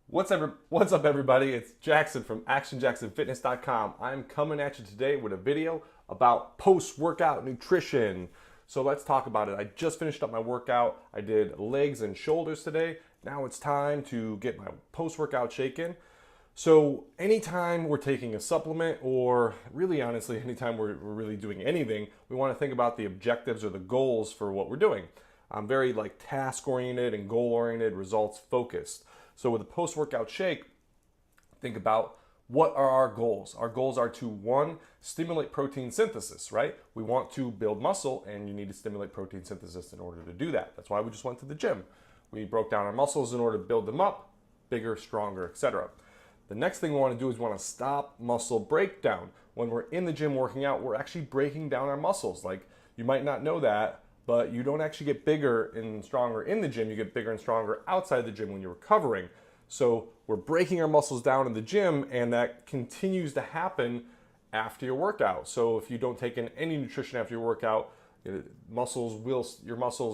What's up, everybody? It's Jackson from ActionJacksonFitness.com. I'm coming at you today with a video about post-workout nutrition. So let's talk about it. I just finished up my workout. I did legs and shoulders today. Now it's time to get my post-workout shake in. So anytime we're taking a supplement, or really honestly, anytime we're really doing anything, we want to think about the objectives or the goals for what we're doing. I'm very task-oriented and goal-oriented, results-focused. So with a post-workout shake, think about what are our goals. Our goals are to, one, stimulate protein synthesis, right? We want to build muscle, and you need to stimulate protein synthesis in order to do that. That's why we just went to the gym. We broke down our muscles in order to build them up, bigger, stronger, etc. The next thing we want to do is we want to stop muscle breakdown. When we're in the gym working out, we're actually breaking down our muscles. You might not know that, but you don't actually get bigger and stronger in the gym. You get bigger and stronger outside the gym when you're recovering. So we're breaking our muscles down in the gym, and that continues to happen after your workout. So if you don't take in any nutrition after your workout, your muscles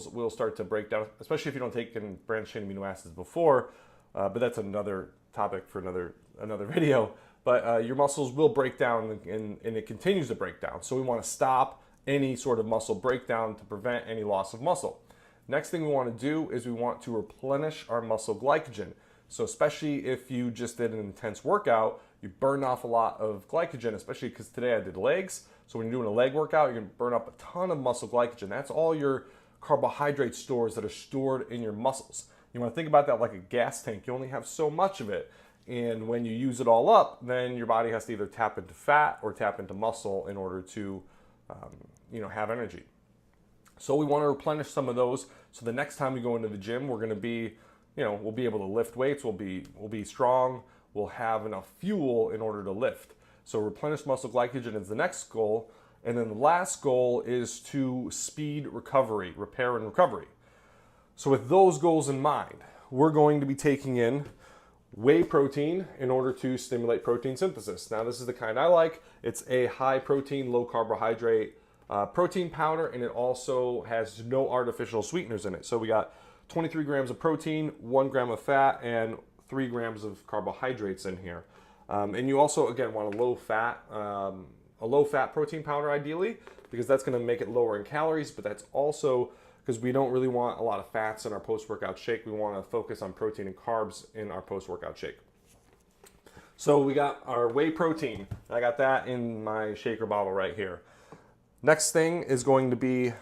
will start to break down, especially if you don't take in branched chain amino acids before. But that's another topic for another video. But your muscles will break down, and it continues to break down. So we want to stop any sort of muscle breakdown to prevent any loss of muscle. Next thing we want to do is we want to replenish our muscle glycogen. So especially if you just did an intense workout, you burned off a lot of glycogen, especially because today I did legs. So when you're doing a leg workout, you're going to burn up a ton of muscle glycogen. That's all your carbohydrate stores that are stored in your muscles. You want to think about that like a gas tank. You only have so much of it. And when you use it all up, then your body has to either tap into fat or tap into muscle in order to have energy. So we want to replenish some of those. So the next time we go into the gym, we're going to be, we'll be able to lift weights. We'll be strong. We'll have enough fuel in order to lift. So replenish muscle glycogen is the next goal. And then the last goal is to speed recovery, repair and recovery. So with those goals in mind, we're going to be taking in whey protein in order to stimulate protein synthesis. Now this is the kind I like. It's a high protein, low carbohydrate protein powder, and it also has no artificial sweeteners in it. So we got 23 grams of protein, 1 gram of fat, and 3 grams of carbohydrates in here. And you also, again, want a low fat protein powder ideally, because that's going to make it lower in calories, but that's also because we don't really want a lot of fats in our post-workout shake. We want to focus on protein and carbs in our post-workout shake. So we got our whey protein. I got that in my shaker bottle right here. Next thing is going to be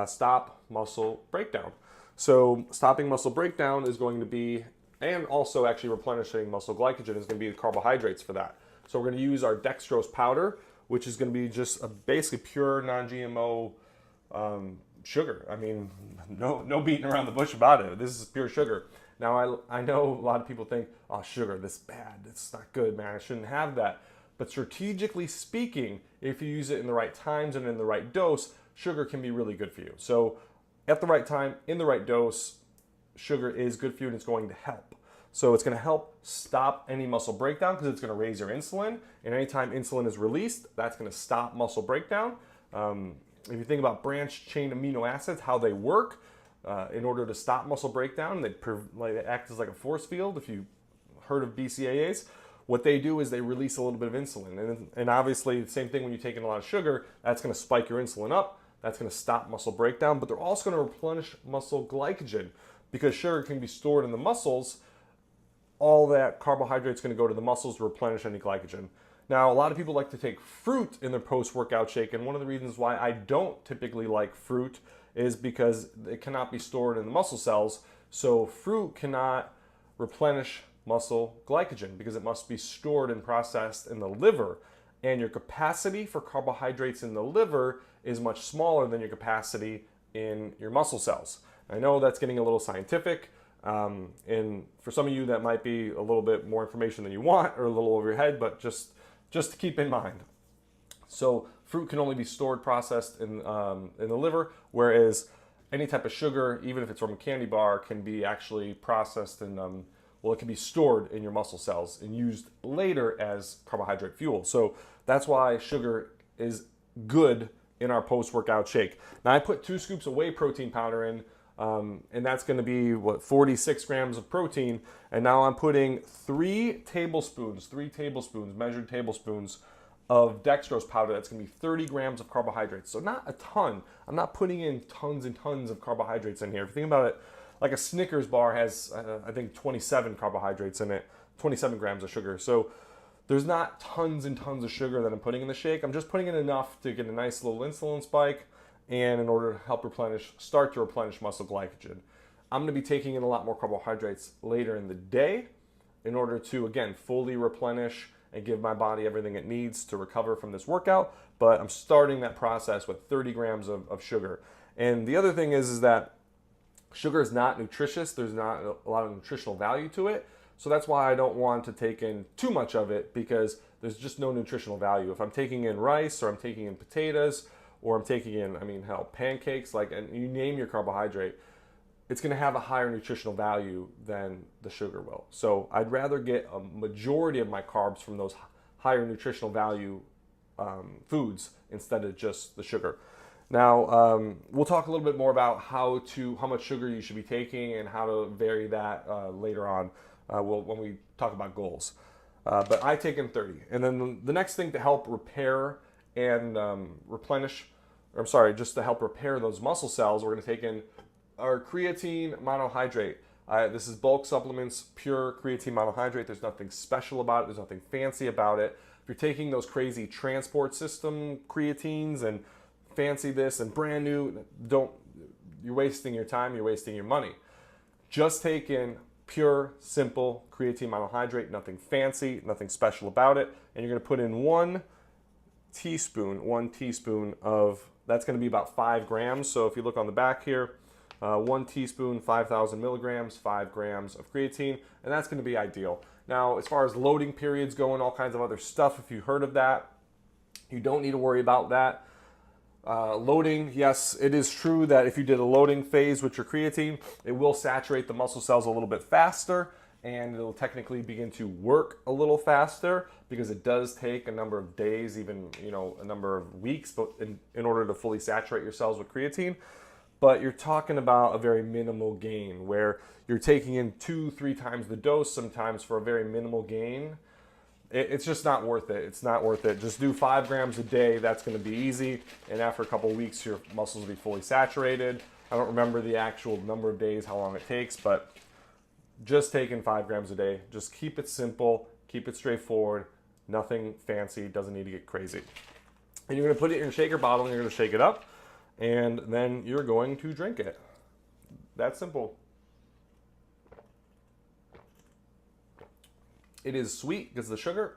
stop muscle breakdown. So stopping muscle breakdown is going to be, and also actually replenishing muscle glycogen is going to be the carbohydrates for that. So we're going to use our dextrose powder, which is going to be just basically pure non-GMO sugar. I mean, no beating around the bush about it. This is pure sugar. Now, I know a lot of people think, oh, sugar, this is bad. It's not good, man. I shouldn't have that. But strategically speaking, if you use it in the right times and in the right dose, sugar can be really good for you. So at the right time, in the right dose, sugar is good for you, and it's going to help. So it's going to help stop any muscle breakdown because it's going to raise your insulin. And anytime insulin is released, that's going to stop muscle breakdown. If you think about branched chain amino acids, how they work, in order to stop muscle breakdown, they act as like a force field. If you've heard of BCAAs, what they do is they release a little bit of insulin. And obviously, the same thing when you take in a lot of sugar, that's going to spike your insulin up. That's going to stop muscle breakdown, but they're also going to replenish muscle glycogen because sugar can be stored in the muscles. All that carbohydrate is going to go to the muscles to replenish any glycogen. Now, a lot of people like to take fruit in their post-workout shake, and one of the reasons why I don't typically like fruit is because it cannot be stored in the muscle cells. So fruit cannot replenish muscle glycogen because it must be stored and processed in the liver. And your capacity for carbohydrates in the liver is much smaller than your capacity in your muscle cells. I know that's getting a little scientific. And for some of you, that might be a little bit more information than you want or a little over your head, but just to keep in mind. So fruit can only be stored, processed in the liver, whereas any type of sugar, even if it's from a candy bar, can be actually processed and it can be stored in your muscle cells and used later as carbohydrate fuel. So that's why sugar is good in our post-workout shake. Now I put 2 scoops of whey protein powder in And that's going to be, what, 46 grams of protein. And now I'm putting 3 tablespoons, measured tablespoons of dextrose powder. That's going to be 30 grams of carbohydrates. So not a ton. I'm not putting in tons and tons of carbohydrates in here. If you think about it, like a Snickers bar has, I think, 27 carbohydrates in it, 27 grams of sugar. So there's not tons and tons of sugar that I'm putting in the shake. I'm just putting in enough to get a nice little insulin spike, and in order to help start to replenish muscle glycogen. I'm going to be taking in a lot more carbohydrates later in the day in order to, again, fully replenish and give my body everything it needs to recover from this workout. But I'm starting that process with 30 grams of sugar. And the other thing is that sugar is not nutritious. There's not a lot of nutritional value to it. So that's why I don't want to take in too much of it, because there's just no nutritional value. If I'm taking in rice, or I'm taking in potatoes, or I'm taking in, pancakes, and you name your carbohydrate, it's going to have a higher nutritional value than the sugar will. So I'd rather get a majority of my carbs from those higher nutritional value foods instead of just the sugar. Now, we'll talk a little bit more about how much sugar you should be taking and how to vary that later on when we talk about goals. But I take in 30. And then the next thing to help repair and just to help repair those muscle cells, we're going to take in our creatine monohydrate. This is Bulk Supplements pure creatine monohydrate. There's nothing special about it. There's nothing fancy about it. If you're taking those crazy transport system creatines and fancy this and brand new, you're wasting your time, you're wasting your money. Just take in pure, simple creatine monohydrate, nothing fancy, nothing special about it. And you're going to put in 1 teaspoon of, that's going to be about 5 grams. So if you look on the back here, 1 teaspoon, 5,000 milligrams, 5 grams of creatine, and that's going to be ideal. Now, as far as loading periods go and all kinds of other stuff, if you've heard of that, you don't need to worry about that. Loading, yes, it is true that if you did a loading phase with your creatine, it will saturate the muscle cells a little bit faster, and it'll technically begin to work a little faster, because it does take a number of days, even a number of weeks, but in order to fully saturate your cells with creatine. But you're talking about a very minimal gain, where you're taking in 2-3 times the dose sometimes for a very minimal gain. It's just not worth it. It's not worth it. Just do 5 grams a day. That's going to be easy. And after a couple of weeks, your muscles will be fully saturated. I don't remember the actual number of days, how long it takes, but just taking 5 grams a day. Just keep it simple. Keep it straightforward. Nothing fancy. Doesn't need to get crazy. And you're going to put it in your shaker bottle, and you're going to shake it up. And then you're going to drink it. That's simple. It is sweet because of the sugar,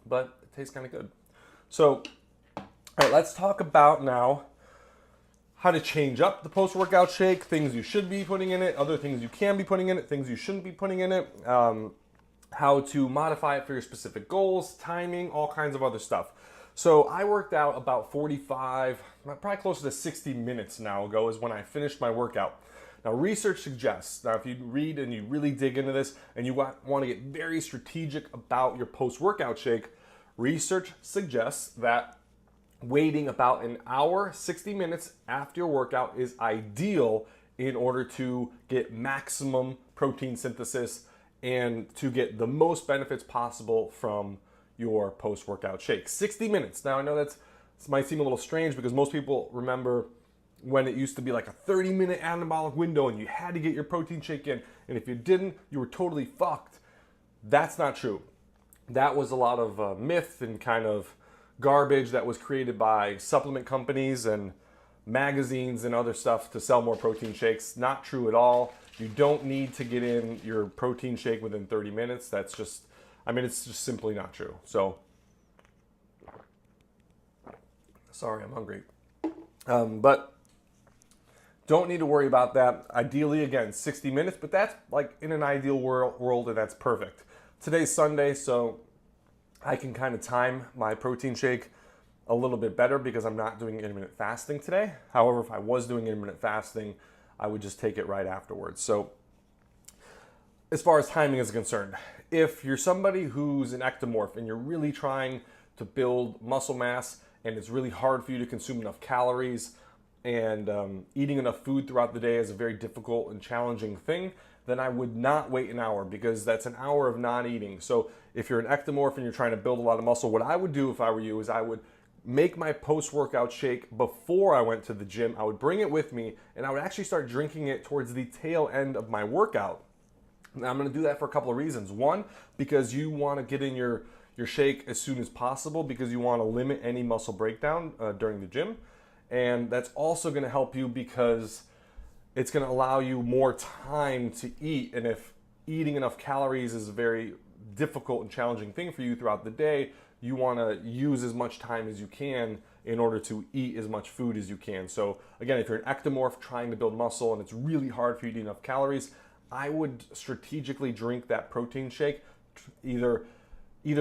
but it tastes kind of good. So, all right, let's talk about now how to change up the post-workout shake, things you should be putting in it, other things you can be putting in it, things you shouldn't be putting in it, how to modify it for your specific goals, timing, all kinds of other stuff. So I worked out about 45, probably closer to 60 minutes now ago is when I finished my workout. Now, research suggests, now if you read and you really dig into this and you want to get very strategic about your post-workout shake, research suggests that waiting about an hour, 60 minutes after your workout is ideal in order to get maximum protein synthesis and to get the most benefits possible from your post-workout shake. 60 minutes. Now, I know this might seem a little strange because most people remember when it used to be like a 30-minute anabolic window and you had to get your protein shake in, and if you didn't, you were totally fucked. That's not true. That was a lot of myth and kind of garbage that was created by supplement companies and magazines and other stuff to sell more protein shakes. Not true at all. You don't need to get in your protein shake within 30 minutes. That's just, it's just simply not true. So, sorry, I'm hungry. But don't need to worry about that. Ideally, again, 60 minutes, but that's like in an ideal world, and that's perfect. Today's Sunday, so I can kind of time my protein shake a little bit better because I'm not doing intermittent fasting today. However, if I was doing intermittent fasting, I would just take it right afterwards. So as far as timing is concerned, if you're somebody who's an ectomorph and you're really trying to build muscle mass and it's really hard for you to consume enough calories, and eating enough food throughout the day is a very difficult and challenging thing, then I would not wait an hour, because that's an hour of not eating. So if you're an ectomorph and you're trying to build a lot of muscle, what I would do if I were you is I would make my post-workout shake before I went to the gym. I would bring it with me, and I would actually start drinking it towards the tail end of my workout. Now, I'm going to do that for a couple of reasons. One, because you want to get in your shake as soon as possible, because you want to limit any muscle breakdown during the gym. And that's also going to help you because it's going to allow you more time to eat. And if eating enough calories is a very difficult and challenging thing for you throughout the day, you want to use as much time as you can in order to eat as much food as you can. So again, if you're an ectomorph trying to build muscle and it's really hard for you to eat enough calories, I would strategically drink that protein shake either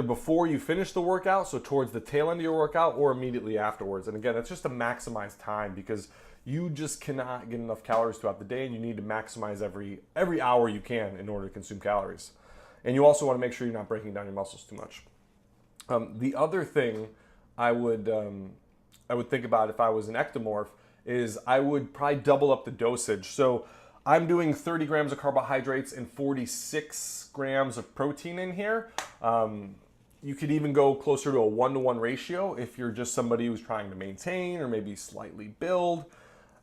before you finish the workout, so towards the tail end of your workout, or immediately afterwards. And again, that's just to maximize time, because you just cannot get enough calories throughout the day, and you need to maximize every hour you can in order to consume calories. And you also want to make sure you're not breaking down your muscles too much. The other thing I would think about if I was an ectomorph is I would probably double up the dosage. So I'm doing 30 grams of carbohydrates and 46 grams of protein in here. You could even go closer to a 1-to-1 ratio if you're just somebody who's trying to maintain or maybe slightly build.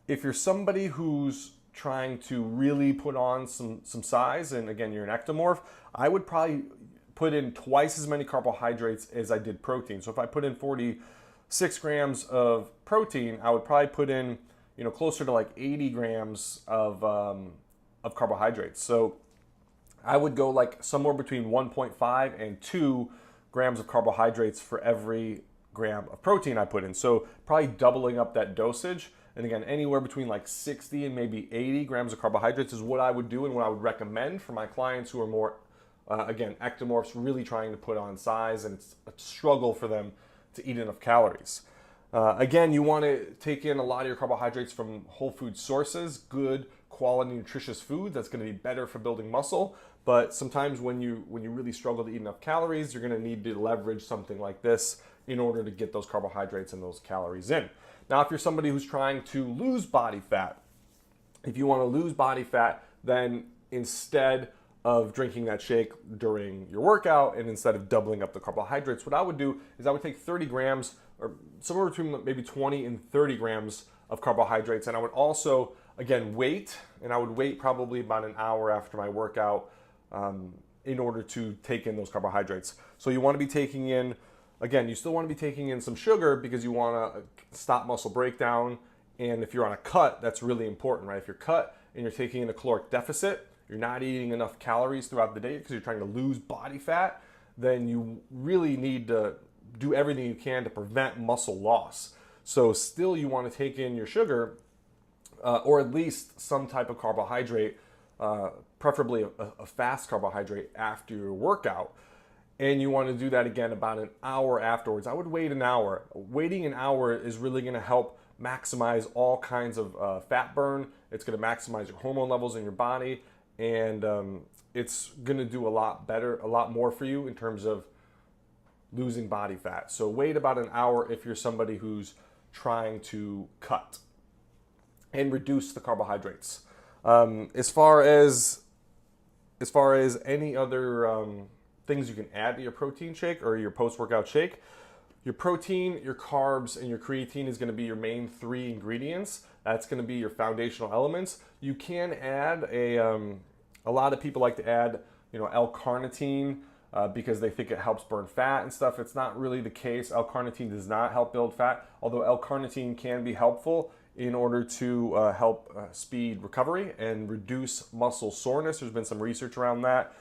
If you're somebody who's trying to really put on some size, and again, you're an ectomorph, I would probably put in twice as many carbohydrates as I did protein. So if I put in 46 grams of protein, I would probably put in closer to like 80 grams of carbohydrates. So I would go like somewhere between 1.5 and 2 grams of carbohydrates for every gram of protein I put in. So probably doubling up that dosage. And again, anywhere between like 60 and maybe 80 grams of carbohydrates is what I would do and what I would recommend for my clients who are more, again, ectomorphs really trying to put on size, and it's a struggle for them to eat enough calories. Again, you want to take in a lot of your carbohydrates from whole food sources, good quality nutritious food that's going to be better for building muscle. But sometimes when you really struggle to eat enough calories, you're going to need to leverage something like this in order to get those carbohydrates and those calories in. Now, if you're somebody who's trying to lose body fat, if you want to lose body fat, then instead of drinking that shake during your workout and instead of doubling up the carbohydrates, what I would do is I would take 30 grams or somewhere between maybe 20 and 30 grams of carbohydrates. And I would also, again, wait, and I would wait probably about an hour after my workout in order to take in those carbohydrates. So you want to be taking in, again, you still want to be taking in some sugar because you want to stop muscle breakdown. And if you're on a cut, that's really important, right? If you're cut and you're taking in a caloric deficit, you're not eating enough calories throughout the day because you're trying to lose body fat, then you really need to do everything you can to prevent muscle loss. So still you want to take in your sugar or at least some type of carbohydrate, preferably a fast carbohydrate after your workout. And you want to do that again about an hour afterwards. I would wait an hour. Waiting an hour is really going to help maximize all kinds of fat burn. It's going to maximize your hormone levels in your body. And it's going to do a lot better, a lot more for you in terms of losing body fat. So wait about an hour if you're somebody who's trying to cut and reduce the carbohydrates. As far as any other things you can add to your protein shake or your post-workout shake, your protein, your carbs, and your creatine is going to be your main 3 ingredients. That's going to be your foundational elements. You can add a lot of people like to add, L-carnitine because they think it helps burn fat and stuff. It's not really the case. L-carnitine does not help build fat, although L-carnitine can be helpful in order to help speed recovery and reduce muscle soreness. There's been some research around that.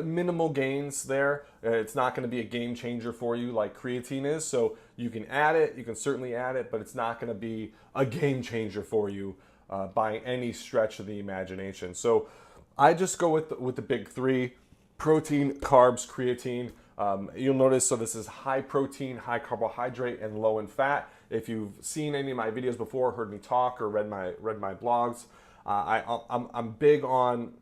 Minimal gains there. It's not going to be a game changer for you like creatine is. So you can add it, you can certainly add it, but it's not going to be a game changer for you by any stretch of the imagination. So I just go with the big 3: protein, carbs, creatine. You'll notice, so this is high protein, high carbohydrate, and low in fat. If you've seen any of my videos before, heard me talk, or read my blogs, I'm big on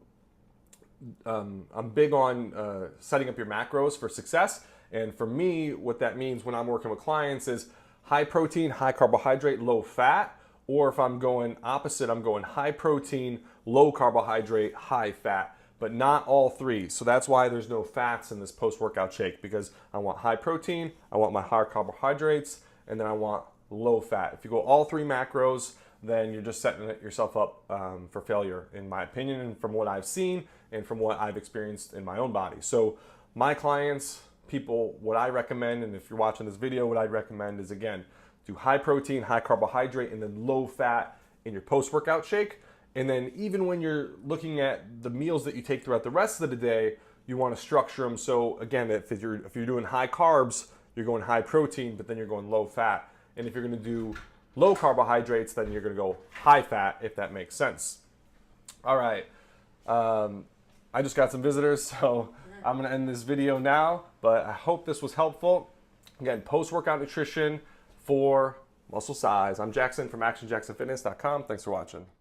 setting up your macros for success. And for me, what that means when I'm working with clients is high protein, high carbohydrate, low fat, or if I'm going opposite, I'm going high protein, low carbohydrate, high fat, but not all three. So that's why there's no fats in this post-workout shake, because I want high protein, I want my higher carbohydrates, and then I want low fat. If you go all three macros, then you're just setting yourself up for failure, in my opinion, and from what I've seen and from what I've experienced in my own body. So my clients, people, what I recommend, and if you're watching this video, what I'd recommend is, again, do high protein, high carbohydrate, and then low fat in your post-workout shake. And then even when you're looking at the meals that you take throughout the rest of the day, you want to structure them. So again, if you're doing high carbs, you're going high protein, but then you're going low fat. And if you're going to do low carbohydrates, then you're going to go high fat, if that makes sense. All right. I just got some visitors, so I'm going to end this video now, but I hope this was helpful. Again, post-workout nutrition for muscle size. I'm Jackson from actionjacksonfitness.com. Thanks for watching.